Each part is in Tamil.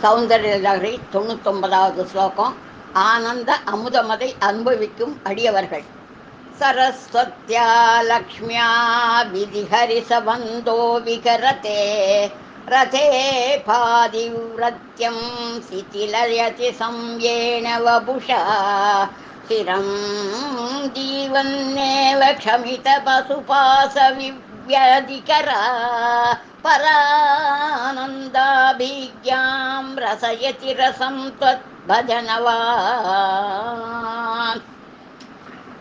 சௌந்தர்யலகரி 99வது ஸ்லோகம். ஆனந்த அமுதமதை அனுபவிக்கும் அடியவர்கள். சரஸ்வத்யா லக்ஷ்மியா விதிஹரிசபந்தோ விகரதே ரதே பாதிவ்ரத்யம் சிதிலயதி சம்யேன வபுஷா சிரம் ஜீவன்னேவ க்ஷமித பசுபாச விவ்யதிகரா பரானந்தாபிக்யாம் ரசயதி ரசம் த்வத் பஜனவான்.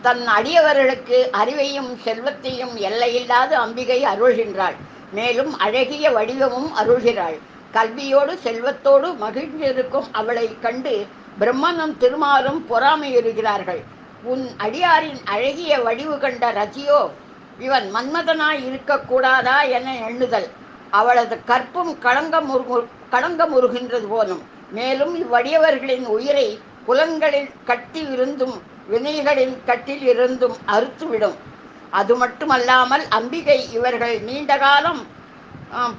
தன் அடியவர்களுக்கு அறிவையும் செல்வத்தையும் எல்லையில்லாத அம்பிகை அருள்கின்றாள். மேலும் அழகிய வடிவமும் அருள்கிறாள். கல்வியோடு செல்வத்தோடு மகிழ்ந்திருக்கும் அவளை கண்டு பிரம்மனும் திருமாலும் பொறாமையுறுகிறார்கள். உன் அடியாரின் அழகிய வடிவு கண்ட ரதியோ இவன் மன்மதனாய் இருக்கக்கூடாதா என எண்ணுதல். அவளது கற்பும் களங்கமுறுகின்றது போலும். மேலும் இவ்வடியவர்களின் உயிரை புலன்களில் கட்டில் இருந்தும் வினைகளின் கட்டில் இருந்தும் அறுத்துவிடும். அது மட்டுமல்லாமல் அம்பிகை இவர்கள் நீண்ட காலம்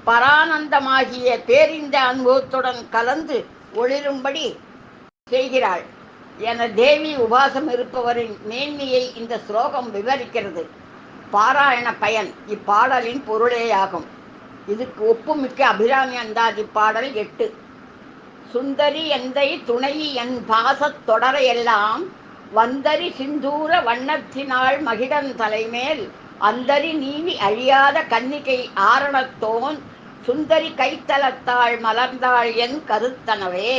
பரானந்தமாகிய பேரிந்த அனுபவத்துடன் கலந்து ஒளிரும்படி செய்கிறாள் என தேவி உபாசம் இருப்பவரின் மேன்மையை இந்த ஸ்லோகம் விவரிக்கிறது. பாராயண பயன் இப்பாடலின் பொருளேயாகும். இதுக்கு ஒப்புமிக்க அபிராமி அந்தாதி பாடல் 8. சுந்தரி எந்தை துணை என் பாசத் தொடரையெல்லாம் வந்தரி சிந்தூர வண்ணத்தினாள் மகிடன் தலைமேல் அந்தரி நீவி அழியாத கன்னிகை ஆரணத்தோன் சுந்தரி கைத்தலத்தாள் மலர்ந்தாள் என் கருத்தனவே.